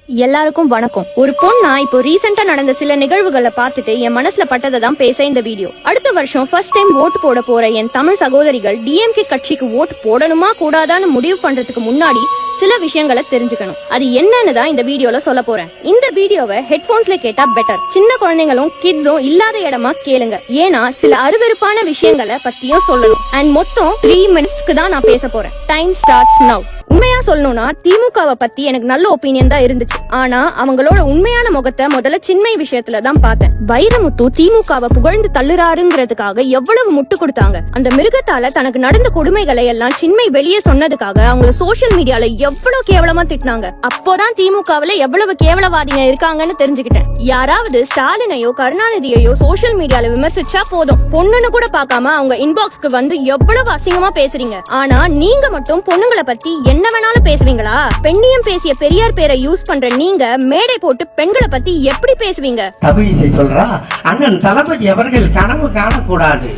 எல்லாருக்கும் வணக்கம். ஒரு பொண்ணா இப்போ ரீசெண்டா நடந்த சில நிகழ்வுகளை பார்த்துட்டு என் மனசுல பட்டதை தான் பேச இந்த வீடியோ. அடுத்த வருஷம் ஃபர்ஸ்ட் டைம் ஓட்டு போட போற என் தமிழ் சகோதரிகள் டிஎம்கே கட்சிக்கு ஓட்டு போடணுமா கூடாதான்னு முடிவு பண்றதுக்கு முன்னாடி சில விஷயங்களை தெரிஞ்சுக்கணும். அது என்னன்னு தான் இந்த வீடியோல சொல்ல போறேன். இந்த வீடியோவை ஹெட்போன்ஸ்ல கேட்டா பெட்டர். சின்ன குழந்தைங்களும் கிட்ஸும் இல்லாத இடமா கேளுங்க. ஏன்னா சில அருவருப்பான விஷயங்களை பத்தியும் சொல்லணும். அண்ட் மொத்தம் 3 மினிட்ஸ்க்கு தான் நான் பேச போறேன். Time starts now. உண்மையா சொல்லணும்னா திமுகவை பத்தி எனக்கு நல்ல ஒப்பீனியன் தான் இருந்துச்சு. ஆனா அவங்களோட உண்மையான முகத்தை முதல்ல சின்மை விஷயத்துல தான் பார்த்தேன். வைரமுத்து திமுகவை புகழ்ந்து தள்ளுறாருங்கிறதுக்காக எவ்வளவு முட்டு கொடுத்தாங்க. அந்த மிருகத்தால தனக்கு நடந்த கொடுமைகளை எல்லாம் சின்மை வெளியே சொன்னதுக்காக அவங்கள சோசியல் மீடியால எவ்வளவு கேவலமா திட்டினாங்க. அப்போதான் திமுகவுல எவ்வளவு கேவலவாதிங்க இருக்காங்கன்னு தெரிஞ்சுக்கிட்டேன். யாராவது ஸ்டாலினையோ கருணாநிதியையோ சோசியல் மீடியால விமர்சிச்சா போதும், பொண்ணுன்னு கூட பார்க்காம அவங்க இன்பாக்ஸ்க்கு வந்து எவ்வளவு அசிங்கமா பேசுறீங்க. ஆனா நீங்க மட்டும் பொண்ணுங்களை பத்தி என்ன வேணாலும் பேசுவீங்களா? பெண்ணியம் பேசிய பெரியார் பேரை யூஸ் பண்ற நீங்க மேடை போட்டு பெண்களை பத்தி எப்படி பேசுவீங்க? தமிழிசை சொல்றா, அண்ணன் தளபதி அவர்கள் கனவு காணக்கூடாது.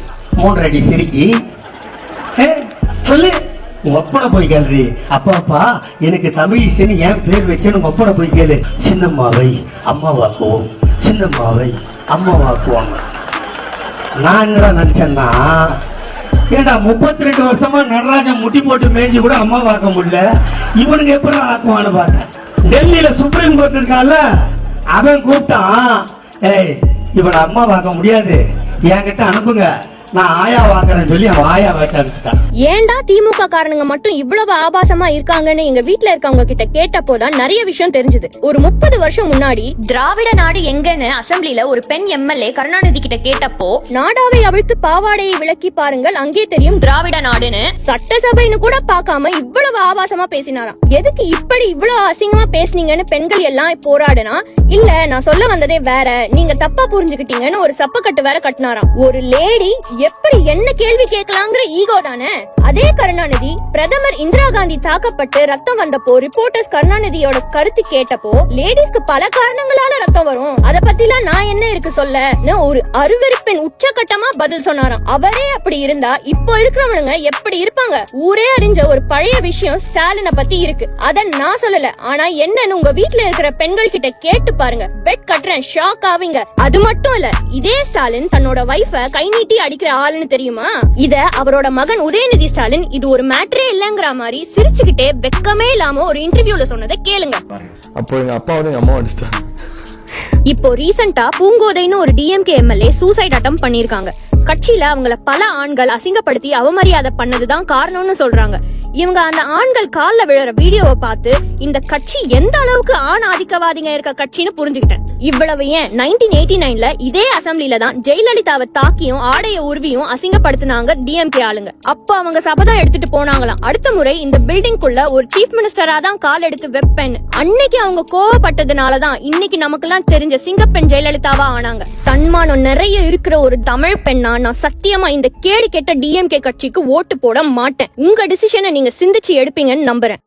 3 அடி சிரிக்கி சொல்லு, ஒப்பனை போய் கேள்றி. அப்பாப்பா எனக்கு தமிழிசைன்னு ஏன் பேர் வச்சேன்னு ஒப்பனை போய் கேளு. சின்னம்மாவை அம்மாவாக்குவோம், சின்னம்மாவை அம்மாவாக்குவாங்க. நான் என்னடா நினைச்சேன்னா, ஏடா 32 வருஷமா நடராஜன் முட்டி போட்டு மேய்ஞ்சி கூட அம்மா பார்க்க முடியல, இவனுக்கு எப்படி ஆக்குவான்னு பார்த்தேன். டெல்லியில சுப்ரீம் கோர்ட் இருக்கான்ல, அவன் கூப்பிட்டான், ஏய் இவனை அம்மா பார்க்க முடியாது, என்கிட்ட அனுப்புங்க, நான் ஆயா வாக்குறேன்னு சொல்லி அவன் ஆயா வாக்க அனுப்பிட்டான். ஏன்டா திமுக காரணங்க மட்டும் இவ்வளவு ஆபாசமா இருக்காங்கன்னு எங்க வீட்டுல இருக்கவங்க கிட்ட கேட்டப்போதான் நிறைய விஷயம் தெரிஞ்சது. ஒரு 30 வருஷம் முன்னாடி திராவிட நாடு எங்கன்னு அசெம்பிளில ஒரு பெண் எம்எல்ஏ கருணாநிதி கிட்ட கேட்டப்போ, நாடாவை அவிழ்த்து பாவாடையை விளக்கி பாருங்கள் அங்கே தெரியும் திராவிட நாடுன்னு சட்டசபைன்னு கூட பார்க்காம இவ்வளவு ஆபாசமா பேசினாராம். எதுக்கு இப்படி இவ்வளவு அசிங்கமா பேசுனீங்கன்னு பெண்கள் எல்லாம் போராடுனா, இல்ல நான் சொல்ல வந்ததே வேற, நீங்க தப்பா புரிஞ்சுக்கிட்டீங்கன்னு ஒரு சப்பக்கட்டு வேற கட்டினாராம். ஒரு லேடி எப்படி என்ன கேள்வி கேட்கலாங்கிற ஈகோ தானே. அதே கருணாநிதி பிரதமர் இந்திரா காந்தி தாக்கப்பட்டு ரத்தம் வந்தப்போ ரிப்போர்ட்டர்ஸ் கருணாநிதியோட கருத்து கேட்டப்போ, லேடிஸ்க்கு பல காரணங்களால ரத்தம் வரும், அத பத்திலாம் நான் என்ன இருக்கு சொல்ல ஒரு அருவருப்பின் உச்சகட்டமா பதில் சொன்னாராம். அவரே அப்படி இருந்தா இப்போ இருக்கிறவனுங்க எப்படி இருப்பாங்க? ஊரே அறிஞ்ச ஒரு பழைய விஷயம் ஸ்டாலினை பத்தி இருக்கு. அத நான் சொல்லல, ஆனா என்னன்னு உங்க வீட்டுல இருக்கிற பெண்கள் கிட்ட கேட்டு பாருங்க. பெட் கட்டுறேன், ஷாக் ஆவீங்க. அது மட்டும் இல்ல, இதே ஸ்டாலின் தன்னோட வைஃப கை நீட்டி அடிக்கிற ஆளுன்னு தெரியுமா? இத அவரோட மகன் உதயநிதி ஸ்டாலின் இது ஒரு மேட்டரே இல்லங்கிற மாதிரி சிரிச்சுக்கிட்டே வெக்கமே இல்லாம ஒரு இன்டர்வியூல சொன்னதை கேளுங்க. அப்போ எங்க அப்பா வந்து எங்க அம்மா அடிச்சிட்டாங்க. இப்போ ரீசெண்டா பூங்கோதைன்னு ஒரு டிஎம்கே எம்எல்ஏ சூசைட் அட்டம் பண்ணிருக்காங்க. கட்சியில அவங்கள பல ஆண்கள் அசிங்கப்படுத்தி அவமரியாதை பண்ணதுதான் காரணம்னு சொல்றாங்க. இவங்க அந்த ஆண்கள் கால்ல விழுற வீடியோவை பார்த்து இந்த கட்சி எந்த அளவுக்கு ஆண் ஆதிக்கவாதிங்க இருக்க கட்சின்னு புரிஞ்சுக்கிட்டேன். இவ்வளவு ஏன் 1989ல இதே அசெம்பிளில தான் ஜெயலலிதாவை தாக்கியும் ஆடைய உருவியும் அசிங்கப்படுத்தினாங்க டிஎம்கே ஆளுங்க. அப்ப அவங்க சபதம் எடுத்துட்டு போனாங்களாம், அடுத்த முறை இந்த பில்டிங்குள்ள ஒரு சீஃப் மினிஸ்டரா தான் கால் எடுத்து வைப்பேன்னு. அன்னைக்கு அவங்க கோவப்பட்டதுனாலதான் இன்னைக்கு நமக்கு எல்லாம் தெரிஞ்ச சிங்கப்பெண் ஜெயலலிதாவா ஆனாங்க. தன்மானம் நிறைய இருக்கிற ஒரு தமிழ் பெண்ணா நான் சத்தியமா இந்த கேடு கெட்ட டிஎம்கே கட்சிக்கு ஓட்டு போட மாட்டேன். உங்க டிசிஷனை நீங்க சிந்திச்சு எடுப்பீங்கன்னு நம்புறேன்.